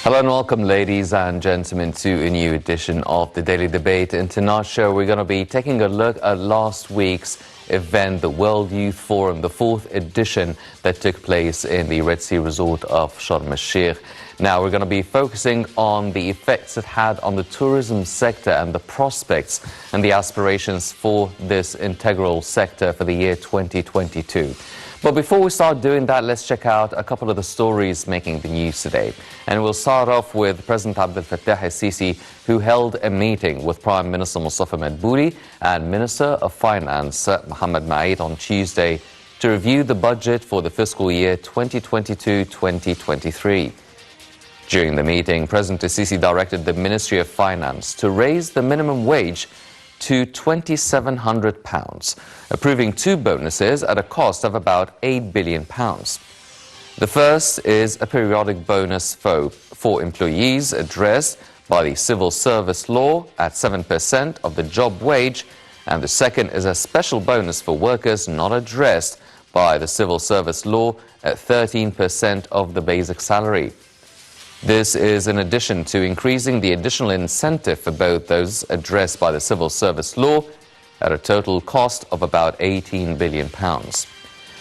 Hello and welcome, ladies and gentlemen, to a new edition of the Daily Debate. In tonight's show, we're going to be taking a look at last week's event, the World Youth Forum, the fourth edition that took place in the Red Sea resort of Sharm el-Sheikh. Now, we're going to be focusing on the effects it had on the tourism sector and the prospects and the aspirations for this integral sector for the year 2022. But before we start doing that, let's check out a couple of the stories making the news today. And we'll start off with President Abdel Fattah el-Sisi, who held a meeting with Prime Minister Mustafa Madbouli and Minister of Finance Mohammed Maid on Tuesday to review the budget for the fiscal year 2022-2023. During the meeting, President el-Sisi directed the Ministry of Finance to raise the minimum wage to £2,700, approving two bonuses at a cost of about £8 billion. The first is a periodic bonus for employees addressed by the civil service law at 7% of the job wage, and the second is a special bonus for workers not addressed by the civil service law at 13% of the basic salary. This is in addition to increasing the additional incentive for both those addressed by the civil service law at a total cost of about £18 billion.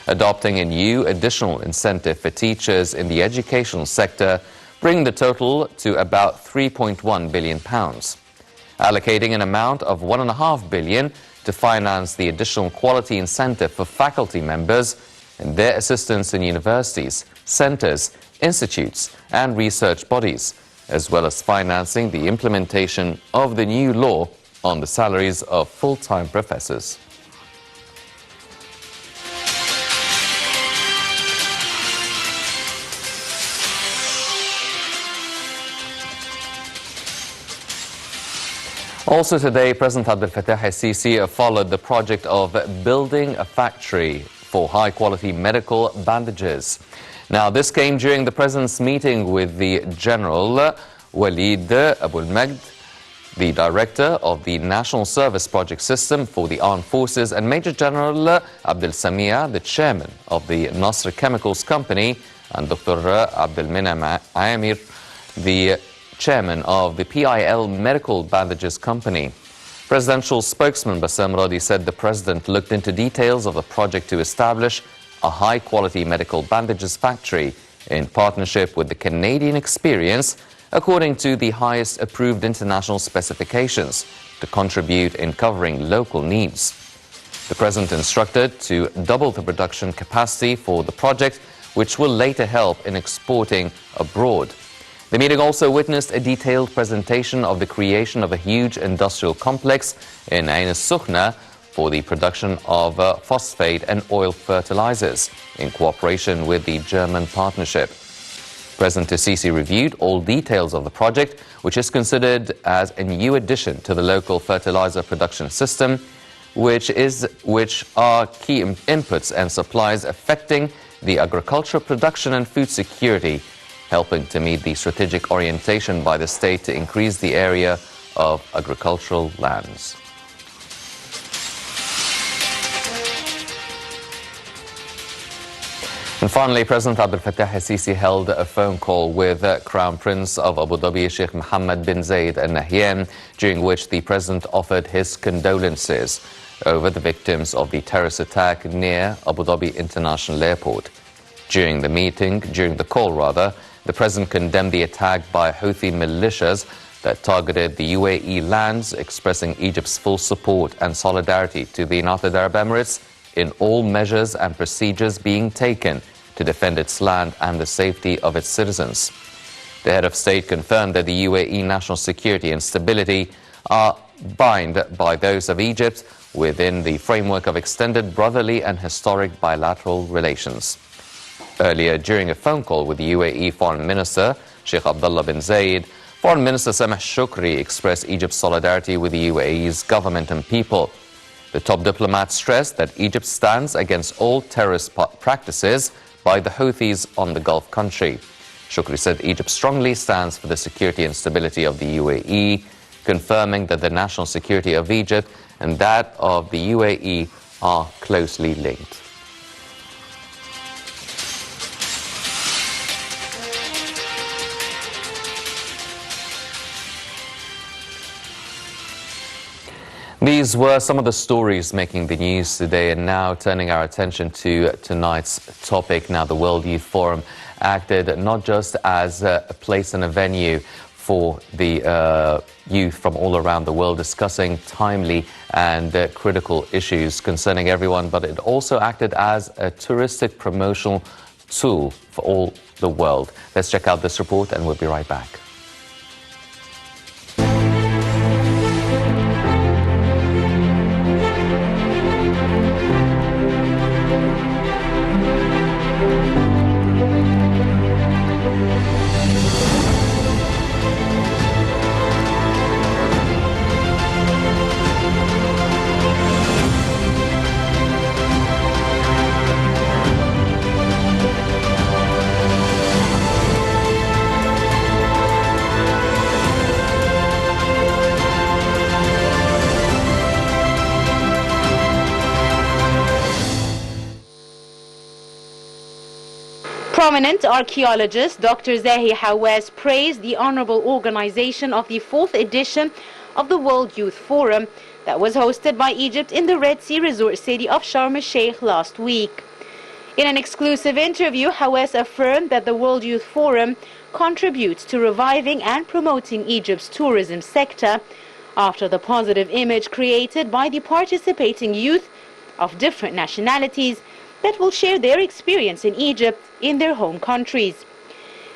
Adopting a new additional incentive for teachers in the educational sector, bringing the total to about £3.1 billion. Allocating an amount of £1.5 billion to finance the additional quality incentive for faculty members and their assistants in universities, centres, institutes and research bodies, as well as financing the implementation of the new law on the salaries of full-time professors. Also today, President Abdel Fattah el-Sisi followed the project of building a factory for high-quality medical bandages. Now, this came during the President's meeting with the General Walid Abu al-Magd, the Director of the National Service Project System for the Armed Forces, and Major General Abdel Samia, the Chairman of the Nasr Chemicals Company, and Dr. Abdel Minam Amir, the Chairman of the PIL Medical Bandages Company. Presidential spokesman Bassam Radi said the President looked into details of the project to establish a high-quality medical bandages factory in partnership with the Canadian experience, according to the highest approved international specifications, to contribute in covering local needs. The President instructed to double the production capacity for the project, which will later help in exporting abroad. The meeting also witnessed a detailed presentation of the creation of a huge industrial complex in Ain al-Sukhna for the production of phosphate and oil fertilizers in cooperation with the German partnership. President el-Sisi reviewed all details of the project, which is considered as a new addition to the local fertilizer production system, which are key inputs and supplies affecting the agricultural production and food security, helping to meet the strategic orientation by the state to increase the area of agricultural lands. And finally, President Abdel Fattah el-Sisi held a phone call with Crown Prince of Abu Dhabi, Sheikh Mohammed bin Zayed Al Nahyan, during which the President offered his condolences over the victims of the terrorist attack near Abu Dhabi International Airport. During the call, the President condemned the attack by Houthi militias that targeted the UAE lands, expressing Egypt's full support and solidarity to the United Arab Emirates in all measures and procedures being taken to defend its land and the safety of its citizens. The head of state confirmed that the UAE national security and stability are bound by those of Egypt within the framework of extended brotherly and historic bilateral relations. Earlier, during a phone call with the UAE Foreign Minister, Sheikh Abdullah bin Zayed, Foreign Minister Sameh Shukri expressed Egypt's solidarity with the UAE's government and people. The top diplomat stressed that Egypt stands against all terrorist practices by the Houthis on the Gulf country. Shukri said Egypt strongly stands for the security and stability of the UAE, confirming that the national security of Egypt and that of the UAE are closely linked. These were some of the stories making the news today, and now turning our attention to tonight's topic. Now, the World Youth Forum acted not just as a place and a venue for the youth from all around the world discussing timely and critical issues concerning everyone, but it also acted as a touristic promotional tool for all the world. Let's check out this report and we'll be right back. Prominent archaeologist Dr. Zahi Hawass praised the honorable organization of the 4th edition of the World Youth Forum that was hosted by Egypt in the Red Sea resort city of Sharm el-Sheikh last week. In an exclusive interview, Hawass affirmed that the World Youth Forum contributes to reviving and promoting Egypt's tourism sector after the positive image created by the participating youth of different nationalities that will share their experience in Egypt in their home countries.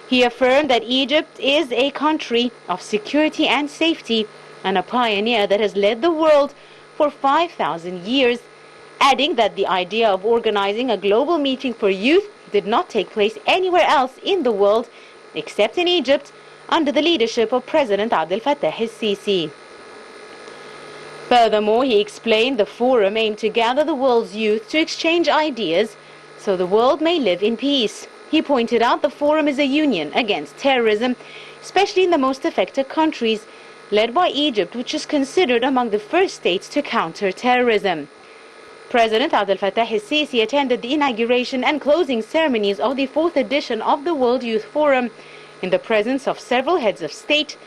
He affirmed that Egypt is a country of security and safety and a pioneer that has led the world for 5,000 years, adding that the idea of organizing a global meeting for youth did not take place anywhere else in the world except in Egypt under the leadership of President Abdel Fattah el-Sisi. Furthermore, he explained the forum aimed to gather the world's youth to exchange ideas so the world may live in peace. He pointed out the forum is a union against terrorism, especially in the most affected countries, led by Egypt, which is considered among the first states to counter terrorism. President Abdel Fattah el-Sisi attended the inauguration and closing ceremonies of the 4th edition of the World Youth Forum in the presence of several heads of state,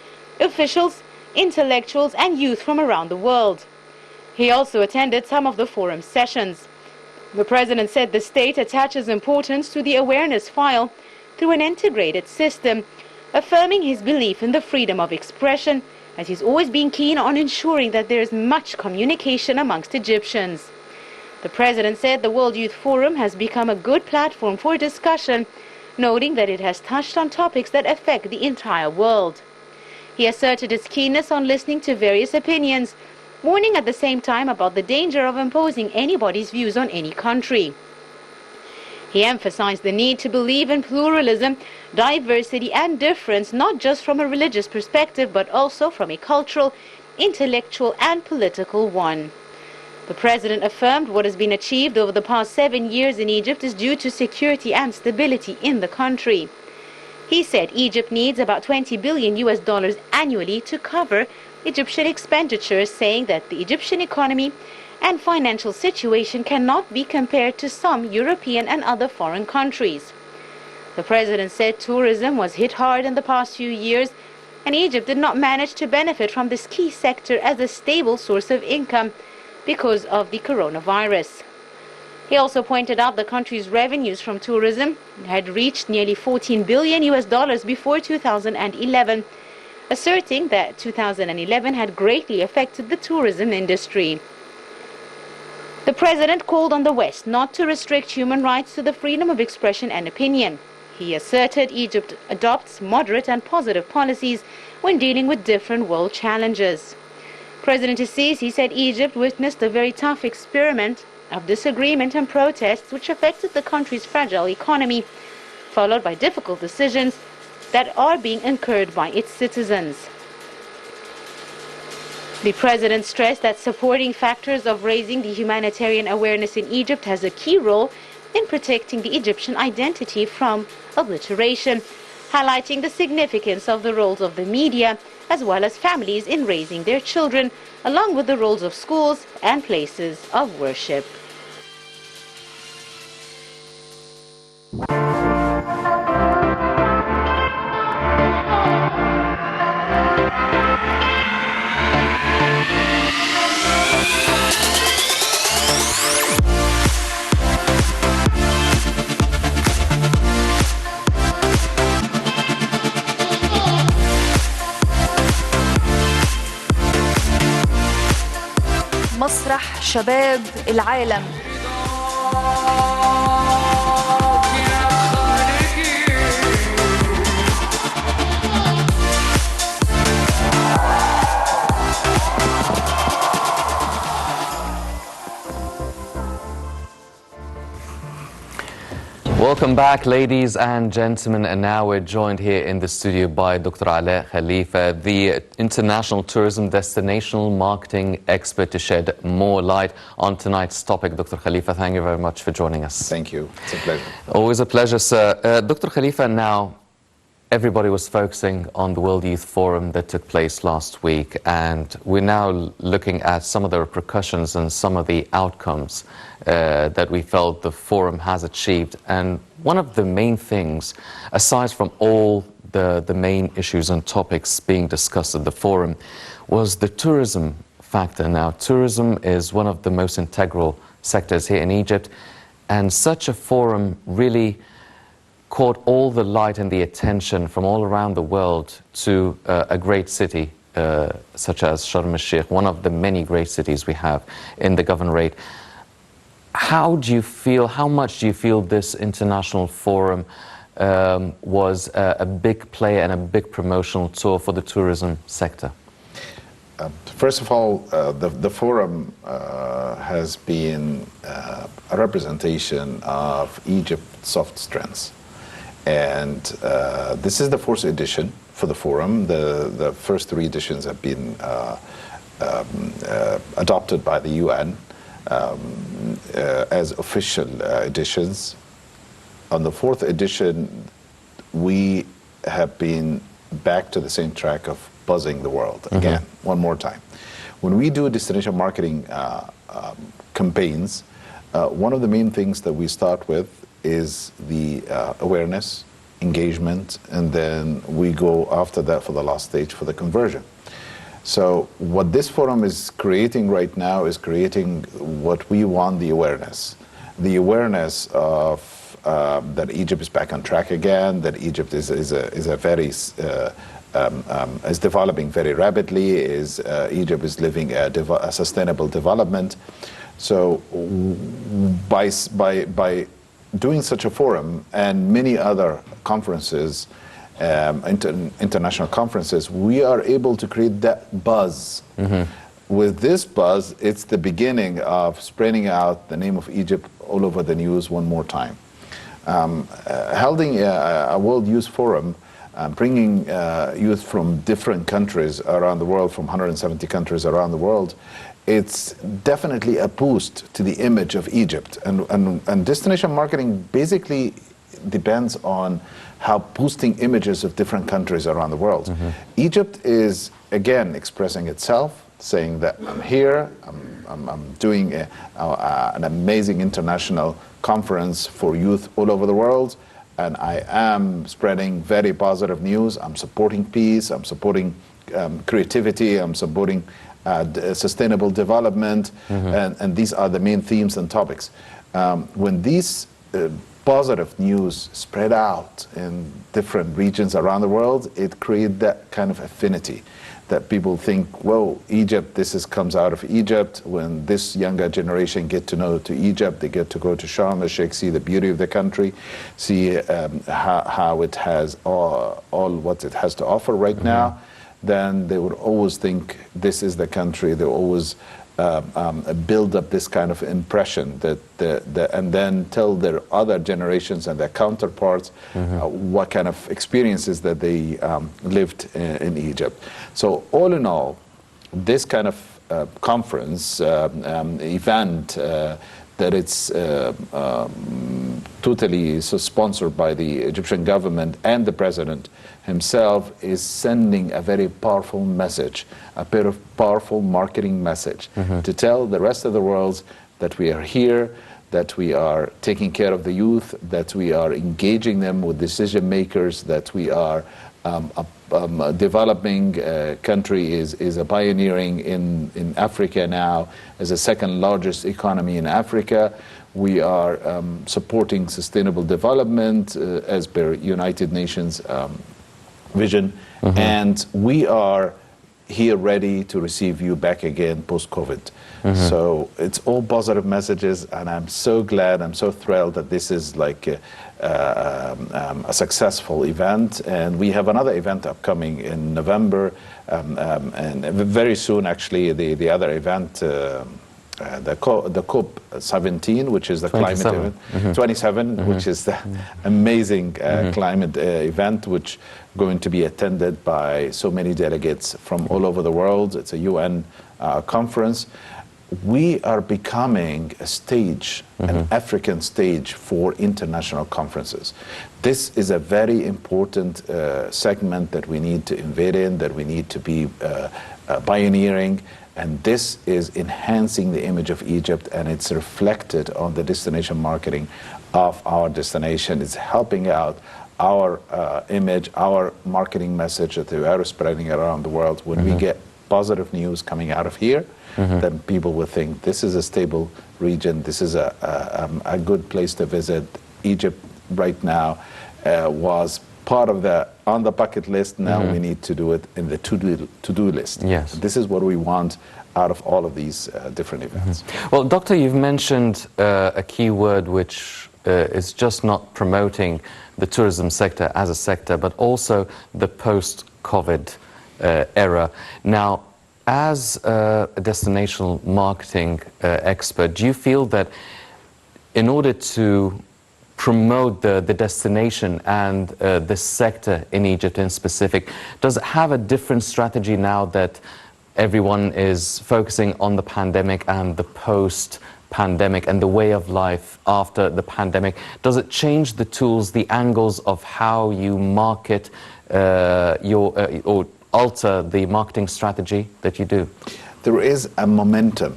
officials, intellectuals and youth from around the world. He also attended some of the forum sessions. The president said the state attaches importance to the awareness file through an integrated system, affirming his belief in the freedom of expression, as he's always been keen on ensuring that there is much communication amongst Egyptians. The president said the World Youth Forum has become a good platform for discussion, noting that it has touched on topics that affect the entire world. He asserted his keenness on listening to various opinions, warning at the same time about the danger of imposing anybody's views on any country. He emphasized the need to believe in pluralism, diversity and difference, not just from a religious perspective, but also from a cultural, intellectual and political one. The president affirmed what has been achieved over the past 7 years in Egypt is due to security and stability in the country. He said Egypt needs about $20 billion annually to cover Egyptian expenditures, saying that the Egyptian economy and financial situation cannot be compared to some European and other foreign countries. The president said tourism was hit hard in the past few years, and Egypt did not manage to benefit from this key sector as a stable source of income because of the coronavirus. He also pointed out the country's revenues from tourism had reached nearly $14 billion before 2011, asserting that 2011 had greatly affected the tourism industry. The president called on the West not to restrict human rights to the freedom of expression and opinion. He asserted Egypt adopts moderate and positive policies when dealing with different world challenges. President el-Sisi said Egypt witnessed a very tough experiment of disagreement and protests which affected the country's fragile economy, followed by difficult decisions that are being incurred by its citizens. The president stressed that supporting factors of raising the humanitarian awareness in Egypt has a key role in protecting the Egyptian identity from obliteration, highlighting the significance of the roles of the media as well as families in raising their children, along with the roles of schools and places of worship. مسرح شباب العالم. Welcome back, ladies and gentlemen, and now we're joined here in the studio by Dr. Alaa Khalifa, the international tourism destination marketing expert, to shed more light on tonight's topic. Dr. Khalifa, thank you very much for joining us. Thank you. It's a pleasure. Always a pleasure, sir. Dr. Khalifa, now everybody was focusing on the World Youth Forum that took place last week, and we're now looking at some of the repercussions and some of the outcomes that we felt the forum has achieved. And one of the main things, aside from all the main issues and topics being discussed at the forum, was the tourism factor. Now, tourism is one of the most integral sectors here in Egypt, and such a forum really caught all the light and the attention from all around the world to a great city such as Sharm el-Sheikh, one of the many great cities we have in the governorate. How much do you feel this international forum was a big player and a big promotional tool for the tourism sector? First of all, the forum has been a representation of Egypt's soft strengths. And this is the fourth edition for the forum. The first three editions have been adopted by the UN as official editions. On the fourth edition, we have been back to the same track of buzzing the world again, one more time. When we do destination marketing campaigns, one of the main things that we start with is the awareness, engagement, and then we go after that for the last stage, for the conversion. So what this forum is creating right now is creating what we want, the awareness. The awareness of that Egypt is back on track again, that Egypt is developing very rapidly, Egypt is living a sustainable development. So by doing such a forum and many other conferences, international conferences, we are able to create that buzz. With this buzz, it's the beginning of spreading out the name of Egypt all over the news one more time. Holding a World Youth Forum, bringing youth from different countries around the world, from 170 countries around the world, it's definitely a boost to the image of Egypt. And destination marketing basically depends on how boosting images of different countries around the world. Egypt is, again, expressing itself, saying that I'm here, I'm doing an amazing international conference for youth all over the world, and I am spreading very positive news. I'm supporting peace, I'm supporting creativity, I'm supporting sustainable development, and these are the main themes and topics. When these positive news spread out in different regions around the world, it creates that kind of affinity that people think, whoa, Egypt, comes out of Egypt. When this younger generation get to know to Egypt, they get to go to Sharm el-Sheikh, see the beauty of the country, see how it has all what it has to offer right now, then they would always think this is the country. They always build up this kind of impression and then tell their other generations and their counterparts what kind of experiences that they lived in Egypt. So all in all, this kind of conference event that it's totally sponsored by the Egyptian government and the president himself is sending a very powerful message, a powerful marketing message to tell the rest of the world that we are here, that we are taking care of the youth, that we are engaging them with decision makers, that we are a developing country, is a pioneering in Africa now as the second largest economy in Africa. We are supporting sustainable development as per United Nations vision, and we are here ready to receive you back again post-COVID. So it's all positive messages, and I'm so glad, I'm so thrilled that this is like a successful event. And we have another event upcoming in November, and very soon actually the other event, the COP17, which is the 27. climate event, 27, which is the amazing climate event, which going to be attended by so many delegates from all over the world. It's a UN conference. We are becoming a stage, an African stage for international conferences. This is a very important segment that we need to invade in, that we need to be pioneering. And this is enhancing the image of Egypt, and it's reflected on the destination marketing of our destination. It's helping out our image, our marketing message that we are spreading around the world. When we get positive news coming out of here, then people will think this is a stable region, this is a good place to visit. Egypt right now was part of on the bucket list. Now we need to do it in the to-do list. Yes. This is what we want out of all of these different events. Well, Doctor, you've mentioned a key word which is just not promoting the tourism sector as a sector, but also the post-COVID era. Now, as a destinational marketing expert, do you feel that in order to promote the destination and the sector in Egypt in specific, does it have a different strategy now that everyone is focusing on the pandemic and the post-pandemic and the way of life after the pandemic? Does it change the tools, the angles of how you market or alter the marketing strategy that you do? There is a momentum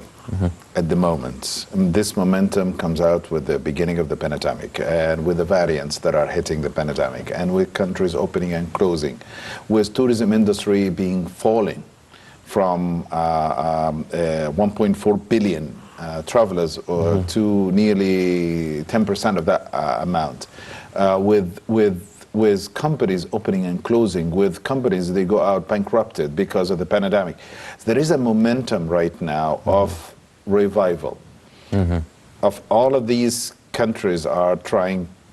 at the moment. And this momentum comes out with the beginning of the pandemic and with the variants that are hitting the pandemic and with countries opening and closing, with tourism industry falling from 1.4 billion travelers to nearly 10% of that amount, with companies opening and closing, with companies they go out bankrupted because of the pandemic. There is a momentum right now of revival. Of all of these countries are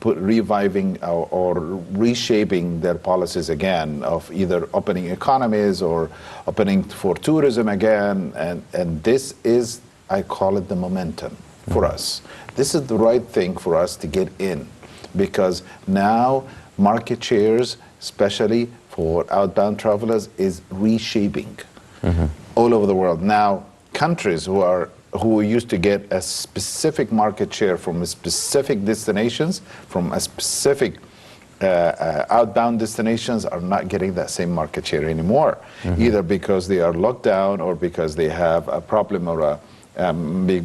reviving or reshaping their policies again, of either opening economies or opening for tourism again, and this is, I call it the momentum for us. This is the right thing for us to get in, because now market shares, especially for outbound travelers, is reshaping all over the world. Now, countries who used to get a specific market share from a specific destinations, from a specific outbound destinations, are not getting that same market share anymore, either because they are locked down or because they have a problem or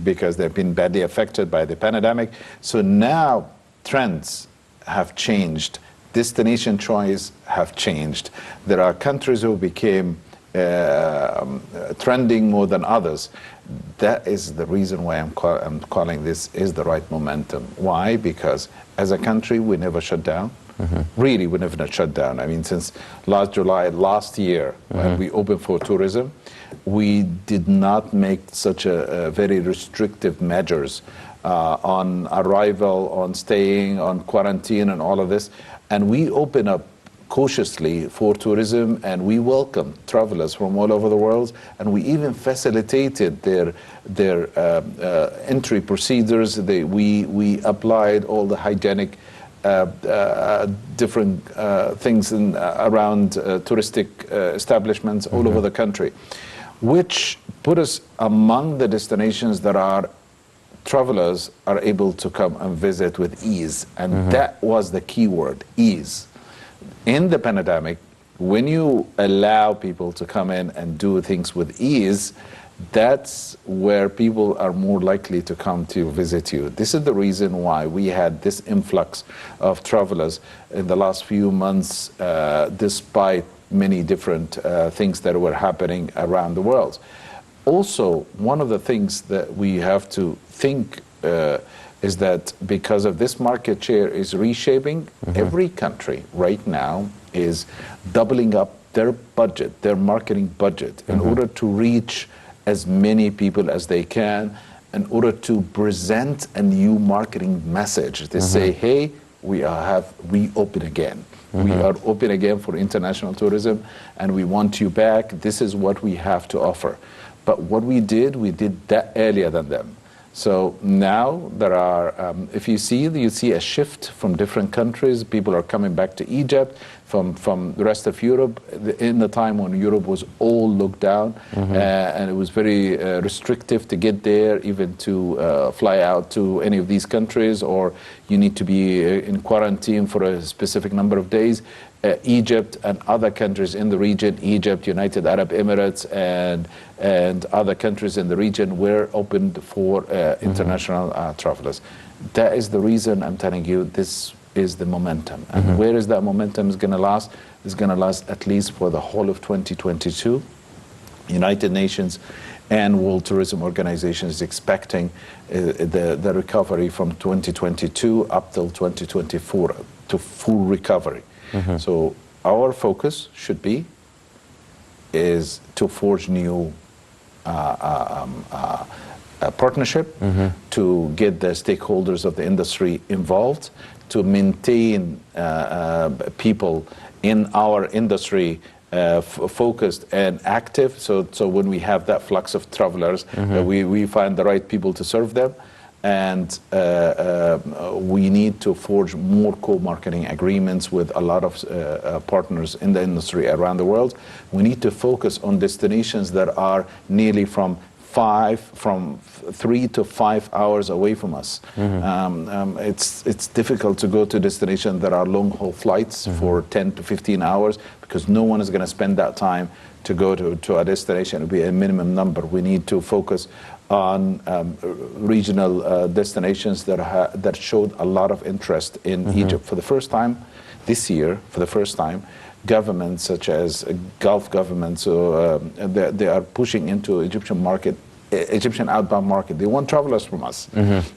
because they've been badly affected by the pandemic. So now trends have changed. Destination choice have changed. There are countries who became trending more than others. That is the reason why I'm calling this is the right momentum. Why? Because as a country, we never shut down. Really, we never shut down. I mean, since last July, last year, when we opened for tourism, we did not make such a very restrictive measures on arrival, on staying, on quarantine, and all of this. And we open up cautiously for tourism, and we welcome travelers from all over the world, and we even facilitated their entry procedures. We applied all the hygienic different things around touristic establishments all over the country, which put us among the destinations that our travelers are able to come and visit with ease. And that was the key word, ease. In the pandemic, when you allow people to come in and do things with ease, that's where people are more likely to come to visit you. This is the reason why we had this influx of travelers in the last few months, despite many different things that were happening around the world. Also, one of the things that we have to think is that because of this market share is reshaping, every country right now is doubling up their budget, their marketing budget, in order to reach as many people as they can, in order to present a new marketing message. They say, hey, we open again. We are open again for international tourism, and we want you back. This is what we have to offer. But what we did that earlier than them. So now there are, if you see a shift from different countries. People are coming back to Egypt from the rest of Europe in the time when Europe was all locked down, and it was very restrictive to get there, even to fly out to any of these countries, or you need to be in quarantine for a specific number of days. Egypt and other countries in the region, Egypt, United Arab Emirates, and other countries in the region were opened for international travelers. That is the reason I'm telling you this is the momentum. And where is that momentum is going to last? It's going to last at least for the whole of 2022. United Nations and World Tourism Organization is expecting the recovery from 2022 up till 2024 to full recovery. So our focus should be is to forge new partnership, to get the stakeholders of the industry involved, to maintain people in our industry focused and active. So when we have that flux of travelers, we find the right people to serve them. And we need to forge more co-marketing agreements with a lot of partners in the industry around the world. We need to focus on destinations that are nearly from 3 to 5 hours away from us. It's difficult to go to destinations that are long-haul flights for 10 to 15 hours, because no one is going to spend that time to go to a destination. It will be a minimum number. We need to focus on regional destinations that showed a lot of interest in Egypt. For the first time this year, governments such as Gulf governments, they are pushing into Egyptian outbound market. They want travelers from us.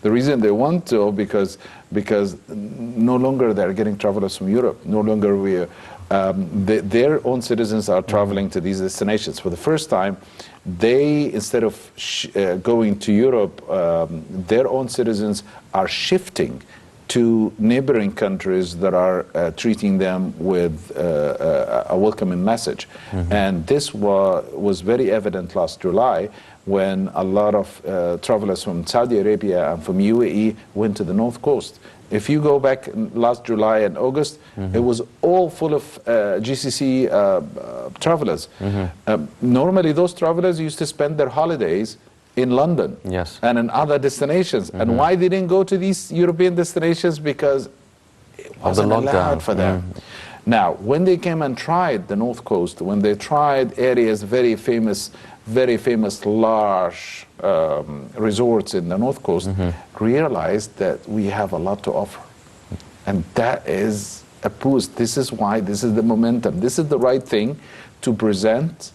The reason they want to, because no longer they're getting travelers from Europe. No longer their own citizens are traveling to these destinations. For the first time, they, instead of going to Europe, their own citizens are shifting to neighboring countries that are treating them with a welcoming message. And this was very evident last July, when a lot of travelers from Saudi Arabia and from UAE went to the North Coast. If you go back last July and August, it was all full of GCC travelers. Normally those travelers used to spend their holidays in London and in other destinations. And why they didn't go to these European destinations? Because it wasn't allowed for them. Now, when they came and tried the North Coast, when they tried areas very famous large resorts in the North Coast, realized that we have a lot to offer. And that is a boost. This is why, this is the momentum. This is the right thing to present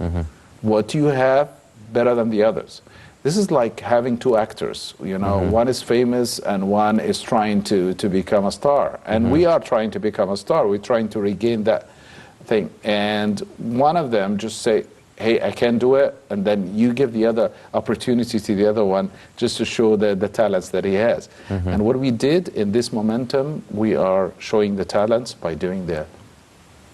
what you have better than the others. This is like having two actors, you know, one is famous and one is trying to become a star. And we are trying to become a star. We're trying to regain that thing. And one of them just say, hey, I can do it, and then you give the other opportunity to the other one just to show the talents that he has. And what we did in this momentum, we are showing the talents by doing the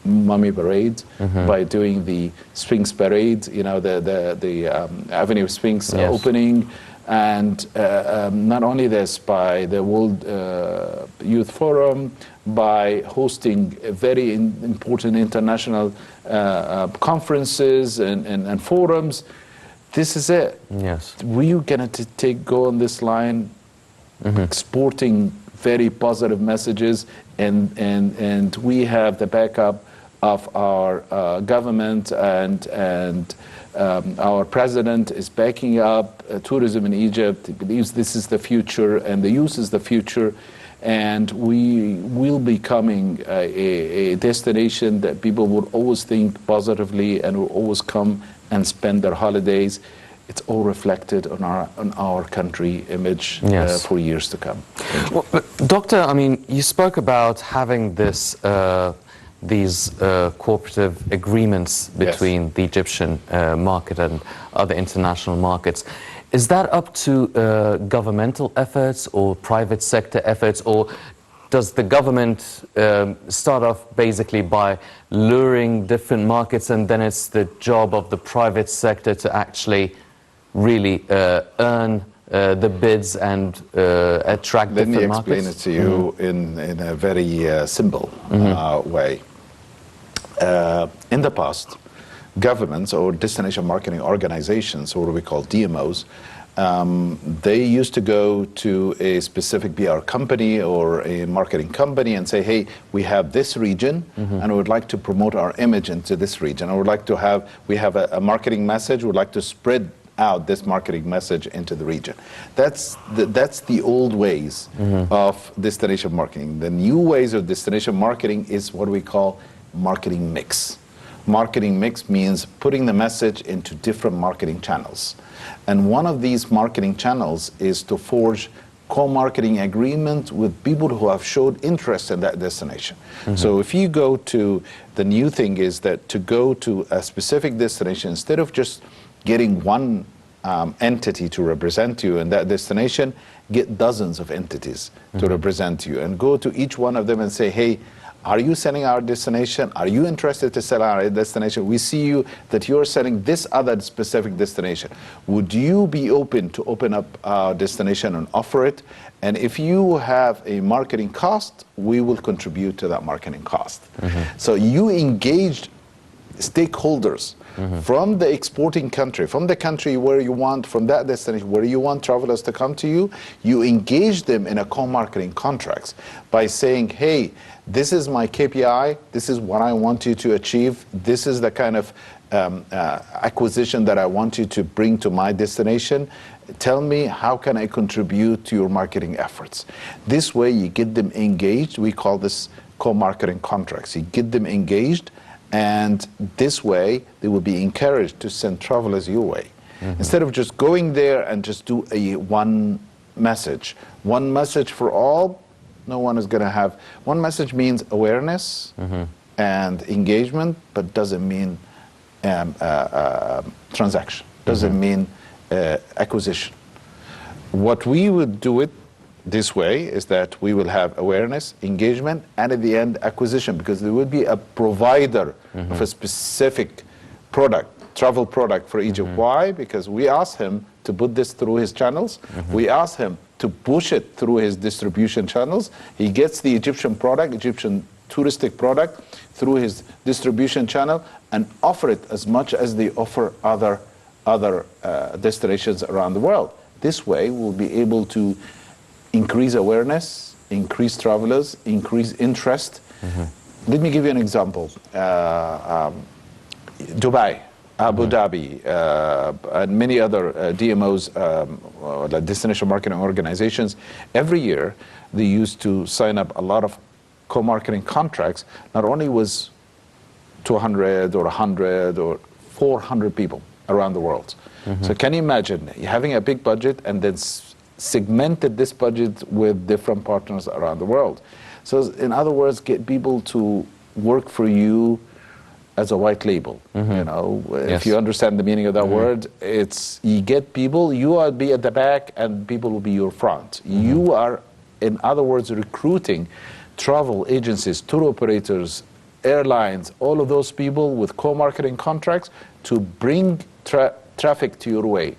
Mummy Parade, by doing the Sphinx Parade, you know, the Avenue of Sphinx opening, and not only this, by the World Youth Forum, by hosting very important international conferences and forums. This is it. We're going to go on this line, exporting very positive messages, and we have the backup of our government, and our president is backing up tourism in Egypt. He believes this is the future and the youth is the future, and we will be becoming a destination that people will always think positively and will always come and spend their holidays. it's all reflected on our country image Yes. for years to come. Well, but Doctor, I mean, you spoke about having these cooperative agreements between the Egyptian market and other international markets. Is that up to governmental efforts or private sector efforts, or does the government start off basically by luring different markets, and then it's the job of the private sector to actually really earn the bids and attract Let me different markets? explain it to you in a very simple way. In the past, governments or destination marketing organizations, or what we call DMOs, they used to go to a specific PR company or a marketing company and say, hey, we have this region and we would like to promote our image into this region. We have a marketing message, we would like to spread out this marketing message into the region. That's the old ways of destination marketing. The new ways of destination marketing is what we call marketing mix. Marketing mix means putting the message into different marketing channels. And one of these marketing channels is to forge co-marketing agreement with people who have showed interest in that destination. So if you go to, the new thing is that to go to a specific destination, instead of just getting one entity to represent you in that destination, get dozens of entities to represent you and go to each one of them and say, hey, are you selling our destination? Are you interested to sell our destination? We see you that you're selling this other specific destination. Would you be open to open up our destination and offer it? And if you have a marketing cost, we will contribute to that marketing cost. So you engaged stakeholders from the exporting country, from the country where you want, from that destination where you want travelers to come to you, you engage them in a co-marketing contracts by saying, hey, this is my KPI, this is what I want you to achieve, this is the kind of acquisition that I want you to bring to my destination. Tell me, how can I contribute to your marketing efforts? This way you get them engaged. We call this co-marketing contracts. You get them engaged, and this way they will be encouraged to send travelers your way. Instead of just going there and just do a one message for all. No one is going to have. One message means awareness and engagement, but doesn't mean transaction, doesn't mean acquisition. What we would do it this way is that we will have awareness, engagement, and at the end acquisition, because there will be a provider of a specific product, travel product for Egypt. Why? Because we ask him to put this through his channels. We ask him to push it through his distribution channels. He gets the Egyptian product, Egyptian touristic product, through his distribution channel and offer it as much as they offer other destinations around the world. This way we'll be able to increase awareness, increase travelers, increase interest. Let me give you an example. Dubai, Abu Dhabi, and many other DMOs, like destination marketing organizations, every year they used to sign up a lot of co-marketing contracts, not only with 200 or 100 or 400 people around the world. So can you imagine having a big budget and then segmented this budget with different partners around the world? So in other words, get people to work for you as a white label. You know, if you understand the meaning of that word, it's you get people, you will be at the back and people will be your front. You are, in other words, recruiting travel agencies, tour operators, airlines, all of those people with co-marketing contracts to bring traffic to your way.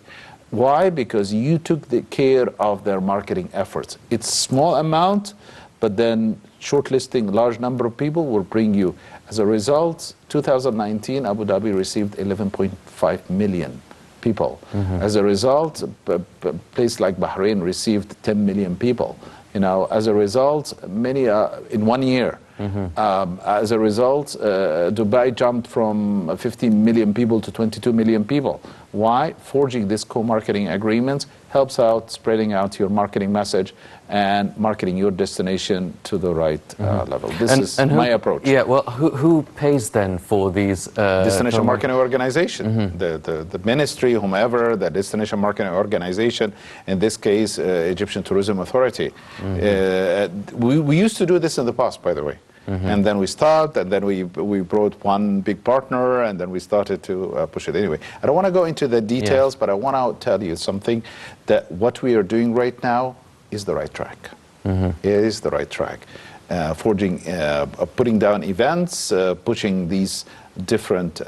Why? Because you took the care of their marketing efforts. It's small amount, but then shortlisting large number of people will bring you. As a result, 2019, Abu Dhabi received 11.5 million people. As a result, a place like Bahrain received 10 million people. You know, as a result, many in 1 year. As a result, Dubai jumped from 15 million people to 22 million people. Why? Forging this co-marketing agreements helps out spreading out your marketing message and marketing your destination to the right level. This is my approach. Yeah, well, who pays then for these? Destination marketing organization, the ministry, whomever, the destination marketing organization, in this case, Egyptian Tourism Authority. We used to do this in the past, by the way. And then we stopped, and then we brought one big partner, and then we started to push it anyway. I don't want to go into the details, but I want to tell you something, that what we are doing right now is the right track. It is the right track. Forging, putting down events, pushing these different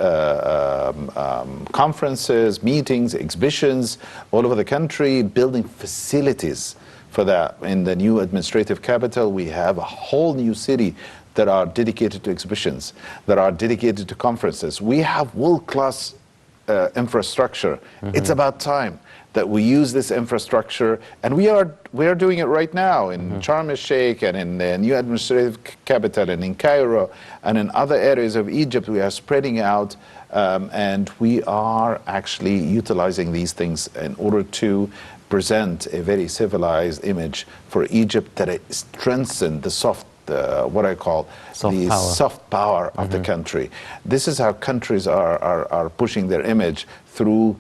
conferences, meetings, exhibitions all over the country, building facilities for that. In the new administrative capital, we have a whole new city that are dedicated to exhibitions, that are dedicated to conferences. We have world-class infrastructure. It's about time that we use this infrastructure, and we are doing it right now in Sharm el-Sheikh and in the new administrative capital and in Cairo and in other areas of Egypt. We are spreading out, and we are actually utilizing these things in order to present a very civilized image for Egypt, that it strengthens the soft, what I call soft power of the country. This is how countries are pushing their image through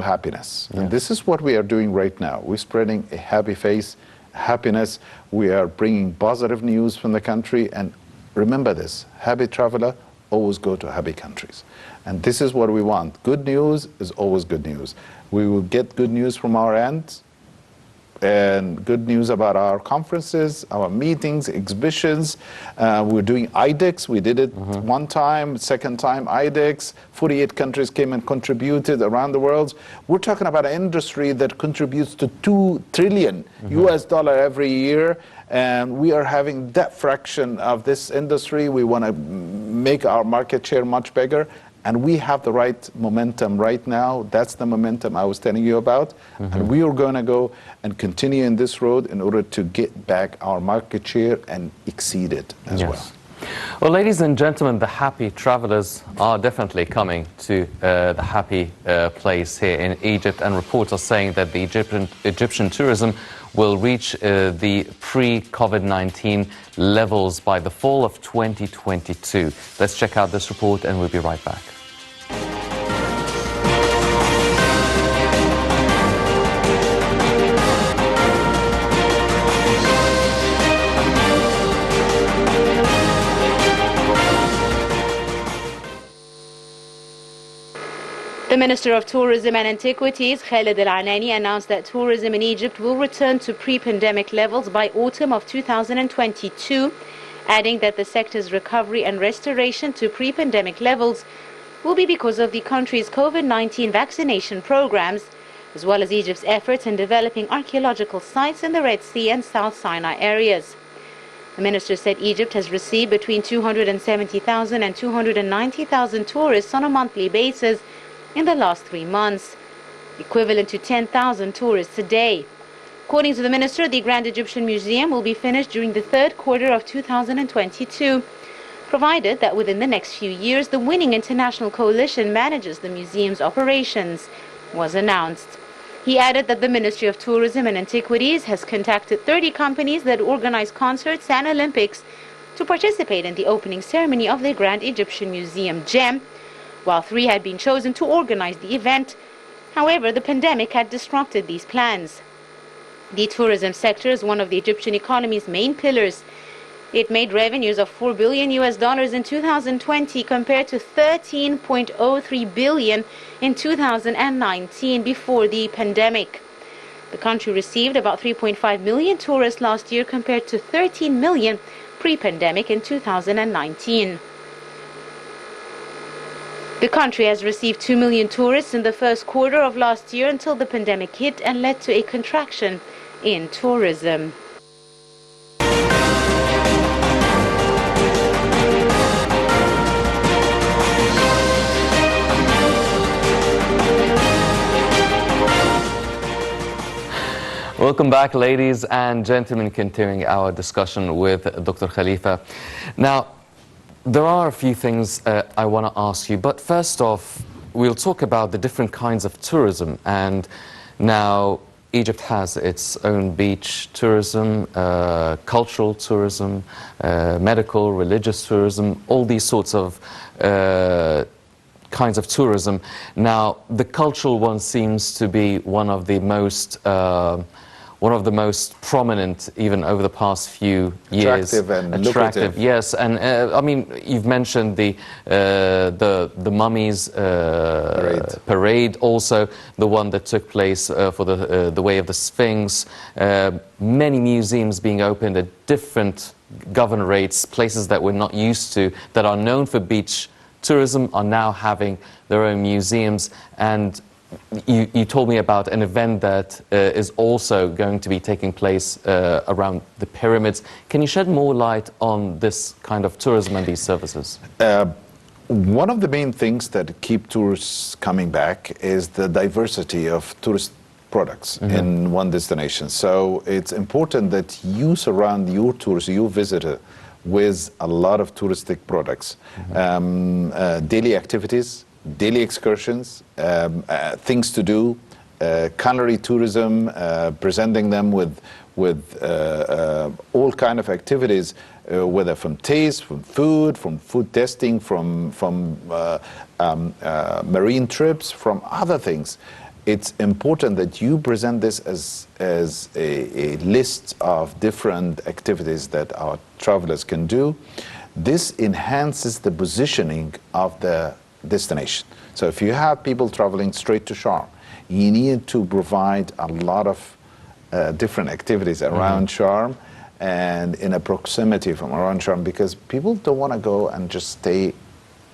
happiness. And this is what we are doing right now. We're spreading a happy face, happiness. We are bringing positive news from the country. And remember this, happy traveler always go to happy countries. And this is what we want. Good news is always good news. We will get good news from our end, and good news about our conferences, our meetings, exhibitions. We're doing IDEX. We did it one time, second time IDEX. 48 countries came and contributed around the world. We're talking about an industry that contributes to $2 trillion US dollar every year. And we are having that fraction of this industry. We want to make our market share much bigger. And we have the right momentum right now. That's the momentum I was telling you about. And we are going to go and continue in this road in order to get back our market share and exceed it as well. Well, ladies and gentlemen, the happy travelers are definitely coming to the happy place here in Egypt. And reports are saying that the Egyptian tourism will reach the pre-COVID-19 levels by the fall of 2022. Let's check out this report and we'll be right back. The Minister of Tourism and Antiquities, Alaa, announced that tourism in Egypt will return to pre-pandemic levels by autumn of 2022, adding that the sector's recovery and restoration to pre-pandemic levels will be because of the country's COVID-19 vaccination programs, as well as Egypt's efforts in developing archaeological sites in the Red Sea and South Sinai areas. The minister said Egypt has received between 270,000 and 290,000 tourists on a monthly basis in the last 3 months, equivalent to 10,000 tourists a day. According to the minister, the Grand Egyptian Museum will be finished during the third quarter of 2022, provided that within the next few years the winning international coalition manages the museum's operations, was announced. He added that the Ministry of Tourism and Antiquities has contacted 30 companies that organize concerts and Olympics to participate in the opening ceremony of the Grand Egyptian Museum GEM, while 3 had been chosen to organize the event. However, the pandemic had disrupted these plans. The tourism sector is one of the Egyptian economy's main pillars. It made revenues of $4 billion in 2020 compared to $13.03 billion in 2019 before the pandemic. The country received about 3.5 million tourists last year compared to 13 million pre-pandemic in 2019. The country has received 2 million tourists in the first quarter of last year until the pandemic hit and led to a contraction in tourism. Welcome back, ladies and gentlemen, continuing our discussion with Dr. Khalifa. Now, there are a few things I want to ask you, but first off, we'll talk about the different kinds of tourism. And now Egypt has its own beach tourism, cultural tourism, medical, religious tourism, all these sorts of kinds of tourism. Now, the cultural one seems to be one of the most prominent, even over the past few years. Attractive and lucrative. Yes, and I mean, you've mentioned the mummies parade, also the one that took place for the Way of the Sphinx. Many museums being opened at different governorates, places that we're not used to, that are known for beach tourism, are now having their own museums. And you told me about an event that is also going to be taking place around the pyramids. Can you shed more light on this kind of tourism and these services? One of the main things that keep tourists coming back is the diversity of tourist products in one destination. So it's important that you surround your tourist, your visitor, with a lot of touristic products, daily activities, daily excursions, things to do, culinary tourism, presenting them with all kind of activities, whether from taste, from food testing, from marine trips, from other things. It's important that you present this as a list of different activities that our travelers can do. This enhances the positioning of the destination. So if you have people traveling straight to Sharm, you need to provide a lot of different activities around Sharm and in a proximity from around Sharm, because people don't want to go and just stay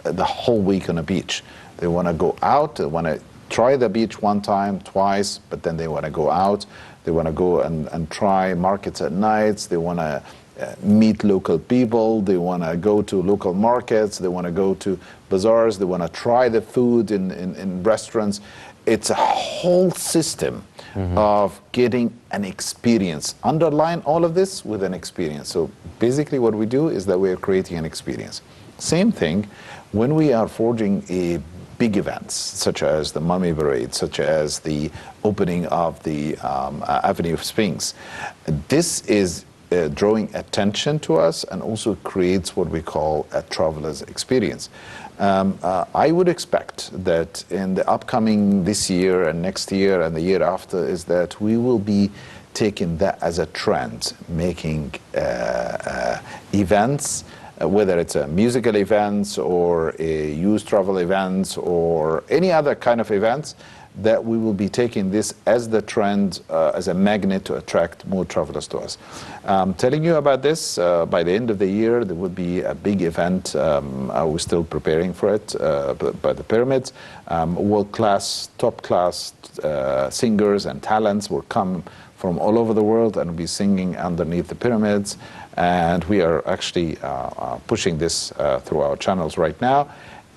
the whole week on a beach. They want to go out, they want to try the beach one time, twice, but then they want to go out. They want to go and try markets at nights. They want to meet local people. They want to go to local markets. They want to go to bazaars. They want to try the food in restaurants. It's a whole system of getting an experience. Underline all of this with an experience. So basically what we do is that we are creating an experience. Same thing when we are forging a big events, such as the Mummy Parade, such as the opening of the Avenue of Sphinx. This is drawing attention to us and also creates what we call a traveler's experience. I would expect that in the upcoming this year and next year and the year after is that we will be taking that as a trend, making events, whether it's a musical events or a youth travel events or any other kind of events, that we will be taking this as the trend, as a magnet to attract more travelers to us. Telling you about this, by the end of the year, there will be a big event. We're still preparing for it by the pyramids. World-class, top-class singers and talents will come from all over the world and be singing underneath the pyramids. And we are actually pushing this through our channels right now.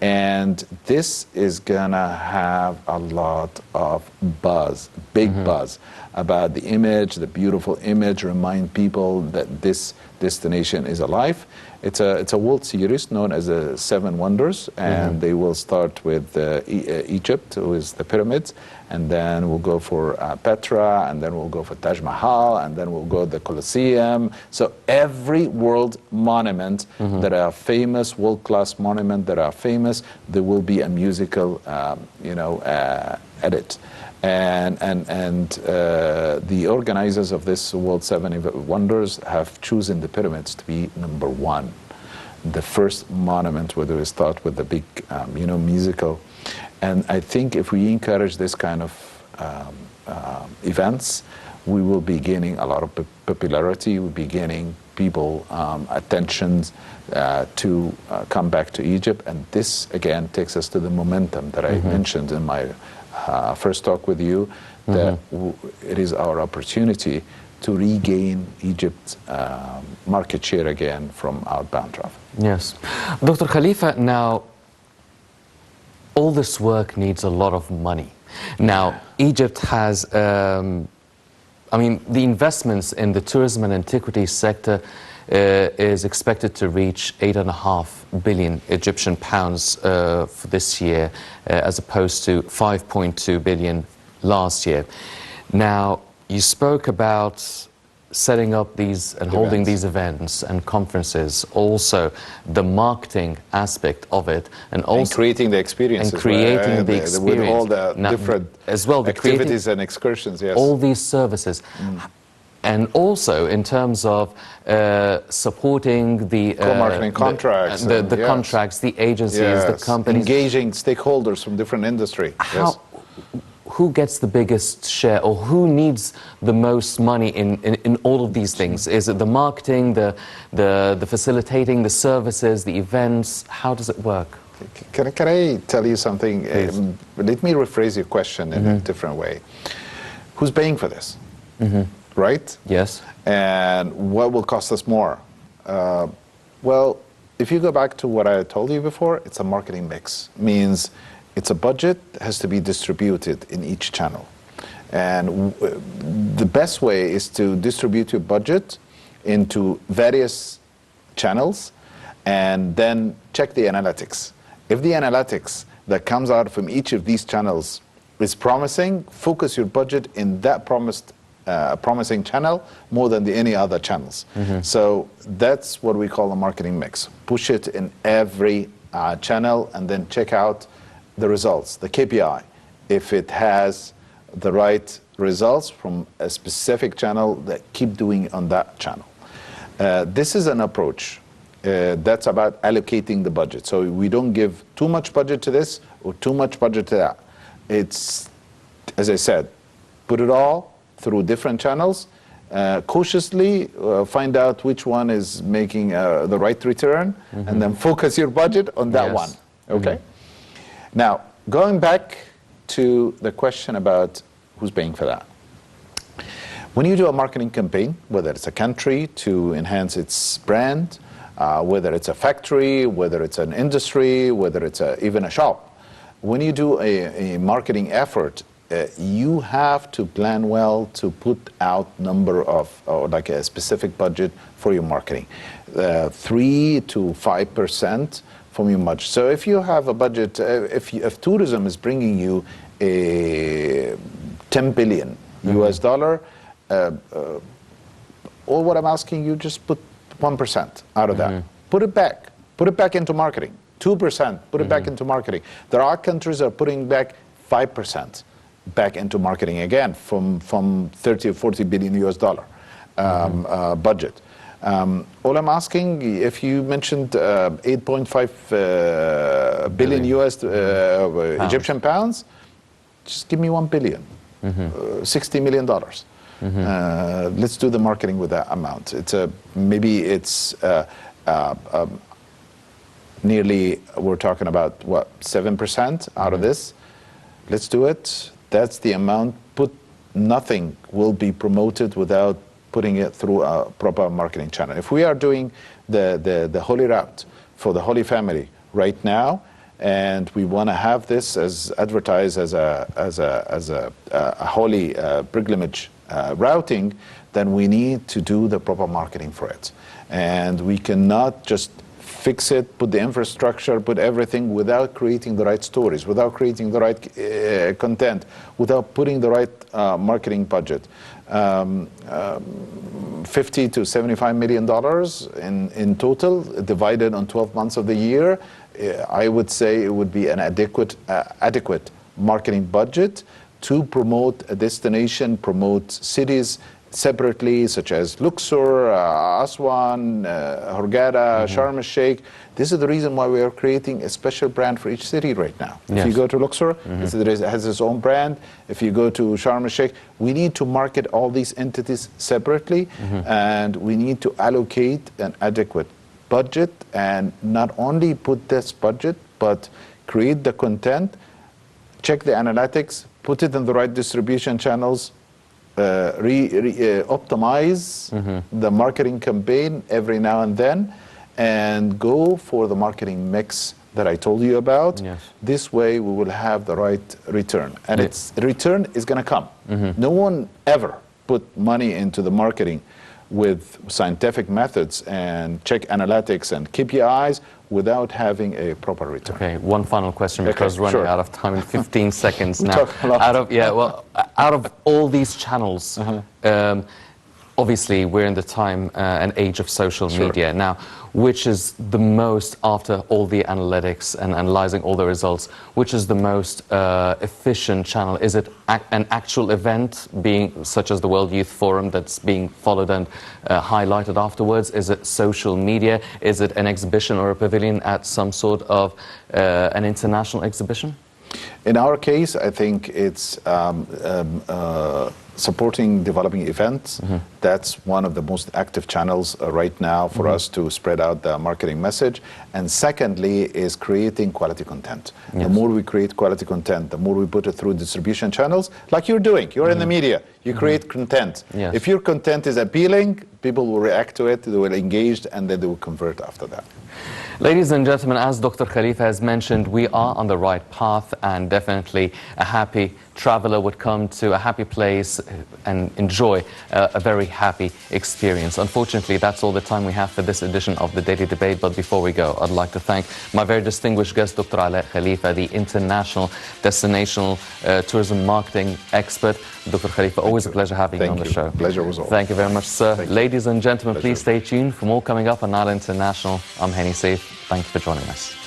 And this is gonna have a lot of buzz, big buzz about the image, the beautiful image, remind people that this destination is alive. It's a world series known as the Seven Wonders, and they will start with Egypt, who is the pyramids, and then we'll go for Petra, and then we'll go for Taj Mahal, and then we'll go to the Colosseum. So every world monument that are famous, world-class monument that are famous, there will be a musical, edit. And the organizers of this World Seven Wonders have chosen the pyramids to be number one, the first monument where they start with the big, musical. And I think if we encourage this kind of events, we will be gaining a lot of popularity. We'll be gaining people attention to come back to Egypt. And this, again, takes us to the momentum that I mentioned in my first talk with you, that it is our opportunity to regain Egypt's market share again from outbound travel. Yes. Dr. Khalifa, now, all this work needs a lot of money. Now, Egypt has a I mean, the investments in the tourism and antiquities sector is expected to reach 8.5 billion Egyptian pounds for this year, as opposed to 5.2 billion last year. Now, you spoke about setting up these and holding these events and conferences, also the marketing aspect of it, and also creating the experiences, and creating the experience with all the now, different as well, the activities and excursions. Yes, all these services. And also in terms of supporting the co-marketing contracts, the contracts, the agencies, the companies, engaging stakeholders from different industry. Who gets the biggest share, or who needs the most money in all of these things? Is it the marketing, the facilitating, the services, the events? How does it work? Can I tell you something? Let me rephrase your question in a different way. Who's paying for this? Right? Yes. And what will cost us more? Well, if you go back to what I told you before, it's a marketing mix. Means it's a budget that has to be distributed in each channel. And the best way is to distribute your budget into various channels and then check the analytics. If the analytics that comes out from each of these channels is promising, focus your budget in that promising channel more than any other channels. So that's what we call a marketing mix. Push it in every channel and then check out the results, the KPI, if it has the right results from a specific channel, that keep doing on that channel. This is an approach that's about allocating the budget. So we don't give too much budget to this or too much budget to that. It's, as I said, put it all through different channels, cautiously find out which one is making the right return, and then focus your budget on that one. Okay? Now, going back to the question about who's paying for that. When you do a marketing campaign, whether it's a country to enhance its brand, whether it's a factory, whether it's an industry, whether it's even a shop, when you do a marketing effort, you have to plan well to put out number of, or like a specific budget for your marketing, 3 to 5% from your budget. So if you have a budget, if tourism is bringing you a 10 billion US dollar, all what I'm asking you, just put 1% out of that. Put it back into marketing. 2%, put it back into marketing. There are countries that are putting back 5% back into marketing again from 30 or 40 billion US dollar budget. All I'm asking, if you mentioned 8.5 billion US Egyptian pounds, just give me 1 billion, $60 million. Let's do the marketing with that amount. It's maybe it's nearly, we're talking about what, 7% out of this. Let's do it. That's the amount. Nothing will be promoted without putting it through a proper marketing channel. If we are doing the Holy Route for the Holy Family right now, and we want to have this as advertised as a holy pilgrimage routing, then we need to do the proper marketing for it. And we cannot just fix it, put the infrastructure, put everything without creating the right stories, without creating the right content, without putting the right marketing budget. 50 to 75 million dollars in total, divided on 12 months of the year. I would say it would be an adequate marketing budget to promote a destination, promote cities separately, such as Luxor, Aswan, Hurghada, Sharm el-Sheikh. This is the reason why we are creating a special brand for each city right now. Yes. If you go to Luxor, it has its own brand. If you go to Sharm el-Sheikh, we need to market all these entities separately, and we need to allocate an adequate budget, and not only put this budget, but create the content, check the analytics, put it in the right distribution channels, optimize the marketing campaign every now and then, and go for the marketing mix that I told you about. Yes. This way we will have the right return, and its return is going to come. No one ever put money into the marketing with scientific methods and check analytics and KPIs without having a proper return. Okay, one final question Okay, because running sure. out of time in 15 seconds We now. talk a lot. Out of all these channels, obviously we're in the time and age of social Sure. media now. Which is the most, after all the analytics and analyzing all the results, which is the most efficient channel? Is it an actual event, being such as the World Youth Forum, that's being followed and highlighted afterwards? Is it social media? Is it an exhibition or a pavilion at some sort of an international exhibition? In our case, I think it's supporting developing events. That's one of the most active channels right now for us to spread out the marketing message. And secondly is creating quality content. Yes. The more we create quality content, the more we put it through distribution channels, like you're doing. You're in the media. You create content. Yes. If your content is appealing, people will react to it, they will engage, and then they will convert after that. Ladies and gentlemen, as Dr. Khalifa has mentioned, we are on the right path, and definitely a happy traveler would come to a happy place and enjoy a very happy experience. Unfortunately, that's all the time we have for this edition of the Daily Debate. But before we go, I'd like to thank my very distinguished guest, Dr. Alaa Khalifa, the international destinational tourism marketing expert. Dr. Khalifa, always a pleasure having you on the show. Pleasure was all. Thank you very much, sir. Thank you. Ladies and gentlemen, Pleasure. please stay tuned for more coming up on Nile International. I'm Henny Saif. Thank you for joining us.